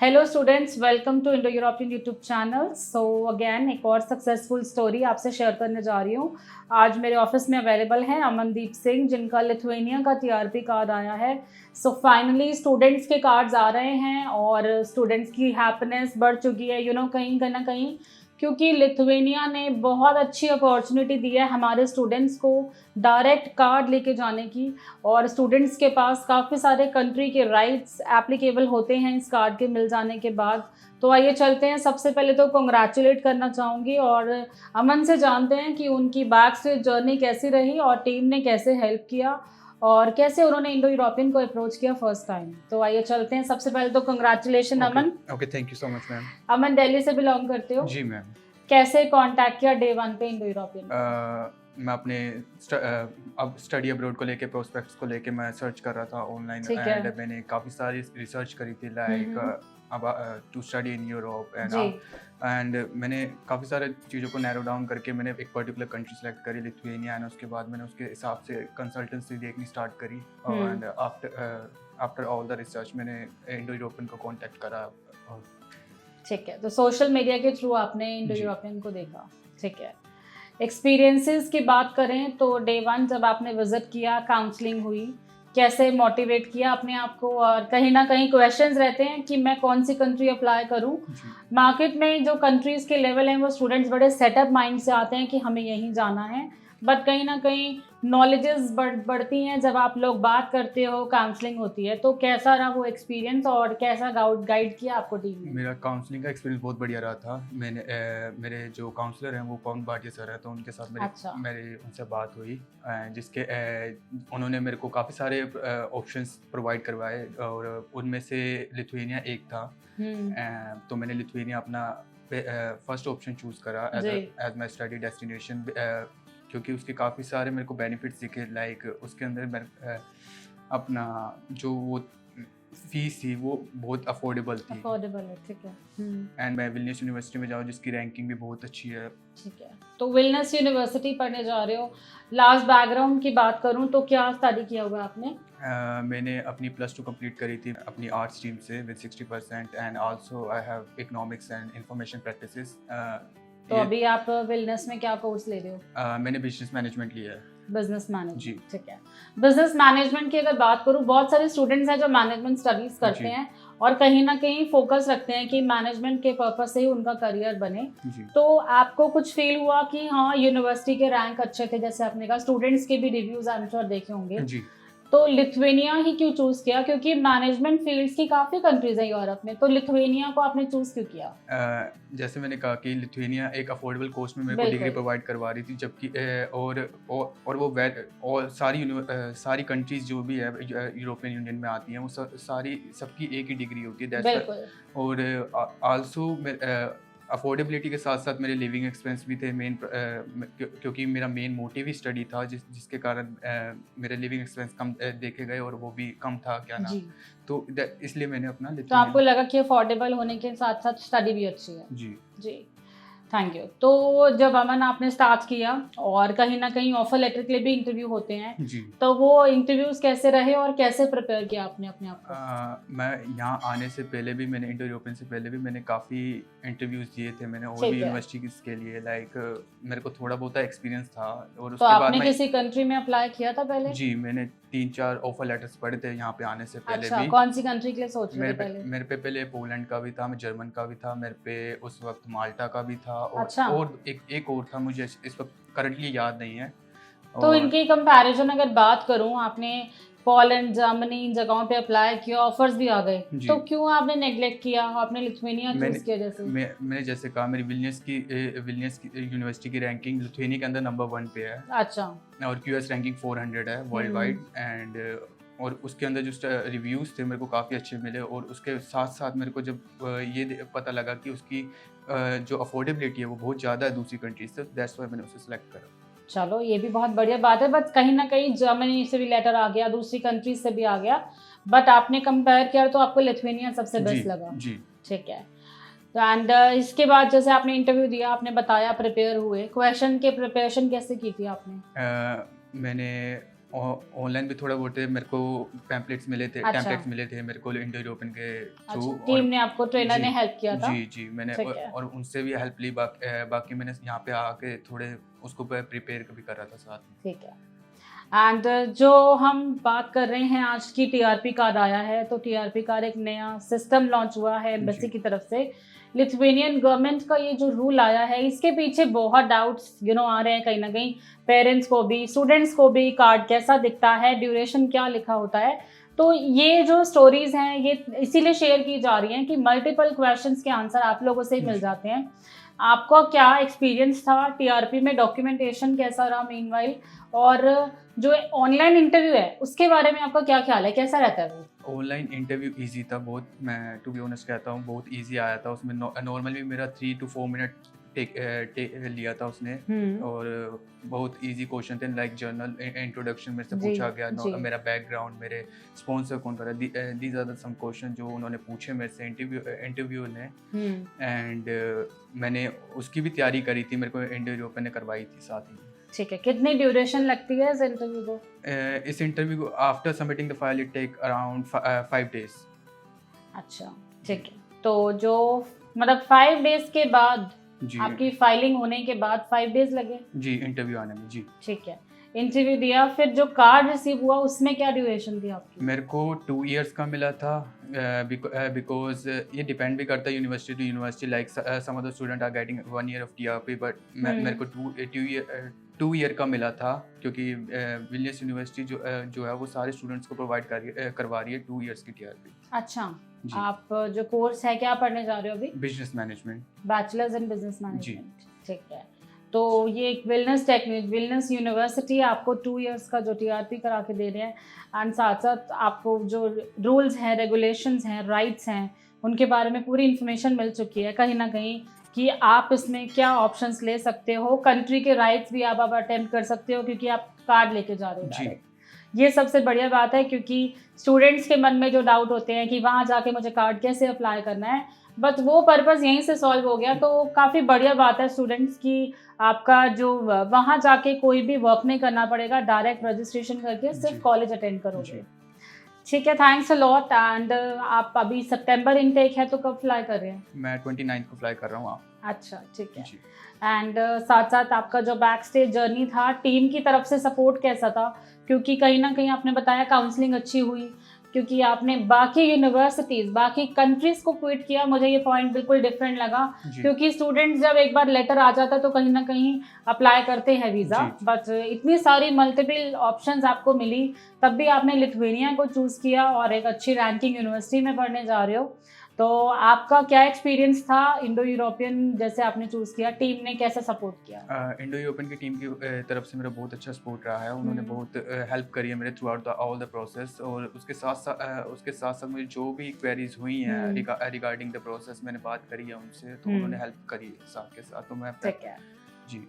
Hello students, welcome to Indo European YouTube channel. So again एक और successful story आपसे share करने जा रही हूँ। आज मेरे ऑफिस में अवेलेबल हैं अमनदीप सिंह, जिनका लिथुआनिया का टीआरपी कार्ड आया है। सो फाइनली स्टूडेंट्स के कार्ड्स आ रहे हैं और स्टूडेंट्स की हैप्पीनेस बढ़ चुकी है कहीं ना कहीं, क्योंकि लिथुआनिया ने बहुत अच्छी अपॉर्चुनिटी दी है हमारे स्टूडेंट्स को डायरेक्ट कार्ड लेके जाने की। और स्टूडेंट्स के पास काफ़ी सारे कंट्री के राइट्स एप्लीकेबल होते हैं इस कार्ड के मिल जाने के बाद। तो आइए चलते हैं। सबसे पहले तो कॉन्ग्रेचुलेट करना चाहूँगी और अमन से जानते हैं कि उनकी बैक स्टेज जर्नी कैसी रही और टीम ने कैसे हेल्प किया और कैसे उन्होंने इंडो यूरोपियन को अप्रोच किया फर्स्ट टाइम। तो आइए चलते हैं। सबसे पहले तो congratulation Aman. Okay, thank you so much ma'am. Aman Delhi से बिलोंग करते हो? जी मैम। कैसे कांटेक्ट किया डे 1 पे इंडो यूरोपियन? मैं अपने अब स्टडी अब्रोड को लेके, प्रोस्पेक्ट्स को लेके मैं सर्च कर रहा था ऑनलाइन, एंड मैंने काफ़ी सारी रिसर्च करी थी like to study in Europe and मैंने काफ़ी सारे चीज़ों को नैरो डाउन करके मैंने एक पर्टिकुलर कंट्री सेलेक्ट करी, लिथुआनिया, एंड उसके बाद मैंने उसके हिसाब से कंसल्टेंसी देखनी स्टार्ट करी। And after all the research मैंने इंडो यूरोपियन को कॉन्टेक्ट करा। ठीक है, तो सोशल मीडिया के थ्रू आपने इंडो यूरोपियन को देखा। ठीक है, एक्सपीरियंसेस की बात करें तो डे 1 जब आपने विजिट किया, काउंसलिंग हुई, कैसे मोटिवेट किया अपने आप को? और कहीं ना कहीं क्वेश्चंस रहते हैं कि मैं कौन सी कंट्री अप्लाई करूं। मार्केट में जो कंट्रीज़ के लेवल हैं वो स्टूडेंट्स बड़े सेटअप माइंड से आते हैं कि हमें यहीं जाना है, बट कहीं ना कहीं नॉलेजेस बढ़ती हैं जब आप लोग बात करते हो, काउंसलिंग होती है। तो कैसा रहा वो एक्सपीरियंस और कैसा गाइड किया आपको टीम ने? मेरा काउंसलिंग का एक्सपीरियंस बहुत बढ़िया रहा था। मैंने मेरे जो काउंसलर हैं वो पवन भाटिया सर हैं, तो उनके साथ मेरी उनसे बात हुई, जिसके उन्होंने मेरे को काफ़ी सारे ऑप्शंस प्रोवाइड करवाए और उनमें से लिथुआनिया एक था। तो मैंने लिथुआनिया अपना फर्स्ट ऑप्शन चूज़ करा एज माई स्टडी डेस्टिनेशन, क्योंकि उसके काफ़ी सारे मेरे को बेनिफिट्स दिखे। लाइक उसके अंदर अपना जो वो फीस थी वो बहुत अफोर्डेबल थी। है, ठीक है। एंड मैं विलनियस यूनिवर्सिटी में जाऊँ जिसकी रैंकिंग भी बहुत अच्छी है। ठीक है, तो विलनियस यूनिवर्सिटी पढ़ने जा रहे हो। लास्ट बैकग्राउंड की बात करूं तो क्या स्टडी किया हुआ आपने? मैंने अपनी +2 कंप्लीट करी थी अपनी आर्ट स्ट्रीम से with 60%, and also I have economics and information practices. तो अभी आप वेलनेस में क्या कोर्स ले रहे हो? मैंने बिजनेस मैनेजमेंट लिया है। बिजनेस मैनेजमेंट, ठीक है। बिजनेस मैनेजमेंट की अगर बात करूं, बहुत सारे स्टूडेंट्स हैं जो मैनेजमेंट स्टडीज करते हैं और कहीं ना कहीं फोकस रखते हैं कि मैनेजमेंट के पर्पज से ही उनका करियर बने। तो आपको कुछ फील हुआ कि हाँ यूनिवर्सिटी के रैंक अच्छे थे, जैसे आपने कहा स्टूडेंट्स के भी रिव्यूज आई एम श्योर देखे होंगे, तो लिथुआनिया ही क्यों चूज किया? क्योंकि मैनेजमेंट फील्ड्स की काफ़ी कंट्रीज है यूरोप में, तो लिथुआनिया को आपने चूज क्यों किया? जैसे मैंने कहा कि लिथुआनिया एक अफोर्डेबल कॉस्ट में मेरे को डिग्री प्रोवाइड करवा रही थी, जबकि और वो और सारी कंट्रीज जो भी है यूरोपियन यूनियन में आती हैं वो सबकी एक ही डिग्री होती है। और आल्सो अफोर्डेबिलिटी के साथ साथ मेरे लिविंग एक्सपेंस भी थे मेन, क्योंकि मेरा मेन मोटिव ही स्टडी था, जिसके कारण मेरे लिविंग एक्सपेंस कम देखे गए और वो भी कम था क्या ना, तो इसलिए मैंने अपना तो आपको लगा कि अफोर्डेबल होने के साथ साथ स्टडी भी अच्छी है। जी, थैंक यू। तो जब अमन आपने स्टार्ट किया और कहीं ना कहीं ऑफर लेटर के लिए भी इंटरव्यू होते हैं, तो वो इंटरव्यूज कैसे रहे और कैसे प्रिपेयर किया आपने अपने आप को? मैं यहाँ आने से पहले भी, मैंने इंडो यूरोपियन से पहले भी मैंने काफ़ी इंटरव्यूज दिए थे मैंने और भी यूनिवर्सिटी के लिए। लाइक मेरे को थोड़ा बहुत एक्सपीरियंस था। और तो आपने किसी कंट्री में अप्लाई किया था पहले? जी, मैंने 3-4 ऑफर लेटर्स पढ़े थे यहाँ पे आने से पहले। अच्छा, कौन सी कंट्री के लिए सोच रहे थे पहले? मेरे पे पहले पोलैंड का भी था, जर्मन का भी था, मेरे पे उस वक्त माल्टा का भी था, और एक और था, मुझे इस वक्त करंटली याद नहीं है। तो इनकी कंपैरिजन अगर बात करूं, आपने पोलैंड, जर्मनी, इन जगहों पे अप्लाई किया, ऑफर्स भी आ गए, तो क्यों आपने नेग्लेक्ट किया? आपने लिथुआनिया चूज किया? जैसे मैंने जैसे कहा, मेरी विलनियस की यूनिवर्सिटी की रैंकिंग लिथुआनिया के अंदर नंबर 1 पे है। अच्छा। और QS रैंकिंग 400 है वर्ल्ड वाइड, एंड और उसके अंदर जो रिव्यूज़ थे मेरे को काफ़ी अच्छे मिले। और उसके साथ साथ मेरे को जब ये पता लगा कि उसकी जो अफोर्डेबिलिटी है वो बहुत ज़्यादा है दूसरी कंट्रीज से, दैट्स व्हाई मैंने उसे सेलेक्ट करा। चलो, ये भी बहुत बढ़िया बात है, बट कहीं ना कहीं जर्मनी से भी लेटर आ गया, दूसरी कंट्रीज से भी आ गया, बट आपने कंपेयर किया तो आपको लिथुआनिया सबसे बेस्ट लगा। जी, ठीक है। तो एंड इसके बाद जैसे आपने इंटरव्यू दिया, आपने बताया प्रिपेयर हुए, क्वेश्चन के प्रिपरेशन कैसे की थी आपने? मैंने ऑनलाइन भी थोड़ा बहुत मेरे को पैम्पलेट्स मिले थे, अच्छा। टेम्पलेट्स मिले थे मेरे को इंडो यूरोपियन के थ्रू। अच्छा, टीम ने आपको, ट्रेनर ने हेल्प किया था? जी मैंने और उनसे भी हेल्प ली। बाकी मैंने यहाँ पे आके थोड़े उसको प्रिपेयर भी कर रहा था साथ में। ठीक है। एंड जो हम बात कर रहे हैं आज की, टीआरपी कार्ड आया है, तो टीआरपी कार्ड एक नया सिस्टम लॉन्च हुआ है एम्बेसी की तरफ से। लिथुएनियन गवर्नमेंट का ये जो रूल आया है, इसके पीछे बहुत डाउट्स आ रहे हैं कहीं ना कहीं, पेरेंट्स को भी, स्टूडेंट्स को भी। कार्ड कैसा दिखता है, ड्यूरेशन क्या लिखा होता है, तो ये जो स्टोरीज हैं ये इसीलिए शेयर की जा रही हैं कि मल्टीपल क्वेश्चंस के आंसर आप लोगों से ही मिल जाते हैं। आपका क्या एक्सपीरियंस था टीआरपी में, डॉक्यूमेंटेशन कैसा रहा मीनवाइल, और जो ऑनलाइन इंटरव्यू है उसके बारे में आपका क्या ख्याल है, कैसा रहता है वो? ऑनलाइन इंटरव्यू इजी था बहुत, मैं टू बी ऑनेस्ट कहता हूँ, बहुत इजी आया था। उसमें नॉर्मली मेरा 3 to 4 मिनट लिया था उसने, और बहुत इजी क्वेश्चन थे, लाइक जर्नल इंट्रोडक्शन मेरे से पूछा गया, मेरा बैकग्राउंड, मेरे स्पॉन्सर कौन कर रहा है, these are the some question जो उन्होंने पूछे मेरे से इंटरव्यू ने। एंड मैंने उसकी भी तैयारी करी थी, मेरे को इंटरव्यू ने करवाई थी साथ ही। ठीक है, कितनी ड्यूरेशन लगती है इस इंटरव्यू को? इस इंटरव्यू को after submitting the file it take around 5 days। अच्छा, ठीक है। तो जो मतलब 5 days के बाद, आपकी फाइलिंग होने के बाद 5 days लगे जी इंटरव्यू आने में? जी ठीक है। इंटरव्यू दिया, फिर जो कार्ड रिसीव हुआ उसमें क्या ड्यूरेशन थी आपकी? मेरे को 2 years का मिला था, बिकॉज ये डिपेंड भी करता है university to university. Like some of the student are getting 1 year of TRP, but मेरे को 2 year का मिला था, क्योंकि विलियम्स यूनिवर्सिटी जो है वो सारे स्टूडेंट्स को प्रोवाइड करवा रही है 2 years की टीआरपी। अच्छा, आप जो कोर्स है क्या पढ़ने जा रहे हो अभी? Business management, bachelors in business management. ठीक है, तो ये एक विलनेस यूनिवर्सिटी आपको 2 years का जो टीआरपी करा के दे रहे हैं, एंड साथ साथ आपको जो रूल्स हैं, रेगुलेशंस हैं, राइट्स हैं, उनके बारे में पूरी इन्फॉर्मेशन मिल चुकी है कहीं ना कहीं कि आप इसमें क्या ऑप्शंस ले सकते हो। कंट्री के राइट्स भी आप अटेम्प्ट कर सकते हो क्योंकि आप कार्ड लेके जा रहे हो डायरेक्ट। ये सबसे बढ़िया बात है, क्योंकि स्टूडेंट्स के मन में जो डाउट होते हैं कि वहाँ जाके मुझे कार्ड कैसे अप्लाई करना है, बट वो पर्पस यहीं से सॉल्व हो गया। तो काफ़ी बढ़िया बात है स्टूडेंट्स की, आपका जो वहाँ जाके कोई भी वर्क नहीं करना पड़ेगा, डायरेक्ट रजिस्ट्रेशन करके सिर्फ कॉलेज अटेंड करोगे। ठीक है, थैंक्स अ लॉट। एंड आप अभी सितंबर इनटेक है, तो कब फ्लाई कर रहे हैं? मैं 29 को फ्लाई कर रहा हूँ। अच्छा, ठीक है। एंड साथ साथ आपका जो बैक स्टेज जर्नी था, टीम की तरफ से सपोर्ट कैसा था? क्योंकि कहीं ना कहीं आपने बताया काउंसलिंग अच्छी हुई, क्योंकि आपने बाकी यूनिवर्सिटीज़, बाकी कंट्रीज़ को क्विट किया। मुझे ये पॉइंट बिल्कुल डिफरेंट लगा, क्योंकि स्टूडेंट्स जब एक बार लेटर आ जाता है तो कहीं ना कहीं अप्लाई करते हैं वीज़ा, बट इतनी सारी मल्टीपल ऑप्शंस आपको मिली, तब भी आपने लिथुएनिया को चूज़ किया और एक अच्छी रैंकिंग यूनिवर्सिटी में पढ़ने जा रहे हो। तो आपका क्या एक्सपीरियंस था? इंडो यूरोपियन जैसे आपने चूज़ किया, टीम ने कैसे सपोर्ट किया? इंडो यूरोपियन की टीम की तरफ से मेरा बहुत अच्छा सपोर्ट रहा है। उन्होंने बहुत हेल्प करी है मेरे through out all the process, और उसके साथ साथ मुझे जो भी क्वेरीज हुई हैं रिगार्डिंग द प्रोसेस, मैंने बात करी है उनसे, तो उन्होंने हेल्प करी है साथ के साथ। तो मैं जी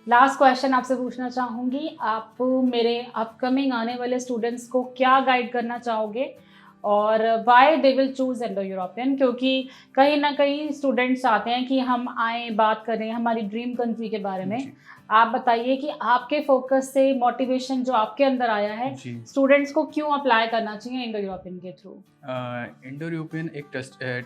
लास्ट क्वेश्चन आपसे पूछना चाहूँगी, आप मेरे अपकमिंग आने वाले स्टूडेंट्स को क्या गाइड करना चाहोगे, और why they will choose Indo European? क्योंकि कहीं ना कहीं स्टूडेंट्स चाहते हैं कि हम आए, बात करें हमारी ड्रीम कंट्री के बारे में। आप बताइए कि आपके फोकस से मोटिवेशन जो आपके अंदर आया है, स्टूडेंट्स को क्यों अप्लाई करना चाहिए इंडो यूरोपियन के थ्रू? इंडो यूरोपियन एक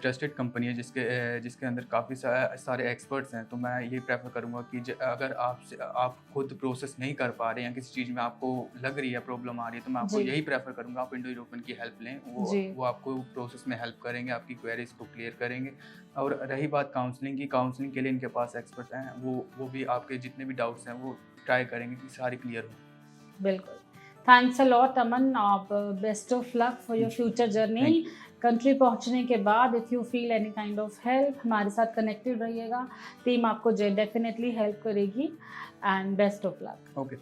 ट्रस्टेड कंपनी है जिसके अंदर काफ़ी सारे एक्सपर्ट्स हैं। तो मैं ये प्रेफर करूँगा कि अगर आप खुद प्रोसेस नहीं कर पा रहे हैं, किसी चीज़ में आपको लग रही है, प्रॉब्लम आ रही है, तो मैं आपको यही प्रेफर करूँगा आप इंडो यूरोपियन की हेल्प लें। वो आपको प्रोसेस में हेल्प करेंगे, आपकी क्वेरीज को क्लियर करेंगे। और रही बात काउंसलिंग की, काउंसलिंग के लिए इनके पास एक्सपर्ट हैं, वो भी आपके जितने भी डाउट्स हैं वो ट्राई करेंगे कि सारे क्लियर हों। बिल्कुल, थैंक्स अ लॉट अमन, आप best of luck for your future journey. Country पहुंचने के बाद if you feel any kind of help, हमारे साथ कनेक्टेड रहिएगा, टीम आपको डेफिनेटली हेल्प करेगी, and best of luck. Okay,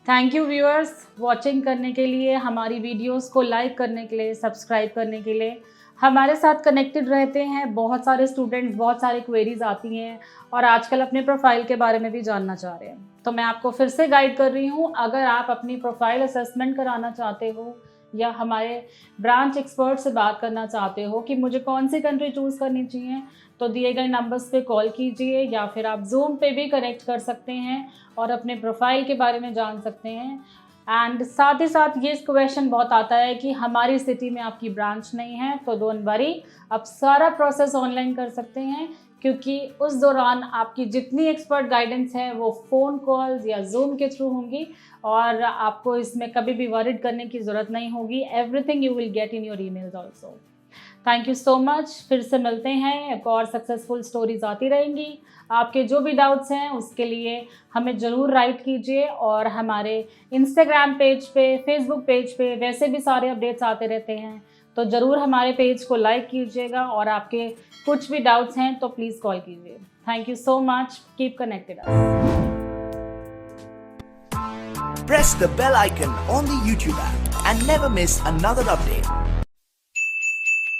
thank you viewers, watching करने के लिए, हमारी वीडियोस को लाइक करने के लिए, सब्सक्राइब करने के लिए। हमारे साथ कनेक्टेड रहते हैं बहुत सारे स्टूडेंट्स, बहुत सारी क्वेरीज आती हैं और आजकल अपने प्रोफाइल के बारे में भी जानना चाह रहे हैं। तो मैं आपको फिर से गाइड कर रही हूँ, अगर आप अपनी प्रोफाइल असेसमेंट कराना चाहते हो या हमारे ब्रांच एक्सपर्ट से बात करना चाहते हो कि मुझे कौन सी कंट्री चूज़ करनी चाहिए, तो दिए गए नंबर्स पे कॉल कीजिए, या फिर आप जूम पे भी कनेक्ट कर सकते हैं और अपने प्रोफाइल के बारे में जान सकते हैं। एंड साथ ही साथ ये क्वेश्चन बहुत आता है कि हमारी सिटी में आपकी ब्रांच नहीं है, तो डोंट वरी, आप सारा प्रोसेस ऑनलाइन कर सकते हैं, क्योंकि उस दौरान आपकी जितनी एक्सपर्ट गाइडेंस है वो फ़ोन कॉल्स या जूम के थ्रू होंगी और आपको इसमें कभी भी वरिड करने की ज़रूरत नहीं होगी। Everything you will get in your emails also. Thank you so much. फिर से मिलते हैं, एक और सक्सेसफुल स्टोरीज आती रहेंगी। आपके जो भी डाउट्स हैं उसके लिए हमें ज़रूर राइट कीजिए और हमारे इंस्टाग्राम पेज पे, फेसबुक पेज पे वैसे भी सारे अपडेट्स आते रहते हैं, तो ज़रूर हमारे पेज को लाइक कीजिएगा और आपके कुछ भी डाउट्स हैं तो प्लीज़ कॉल कीजिए। Thank you so much. Keep connected us. Press the bell icon on the YouTube app and never miss another update.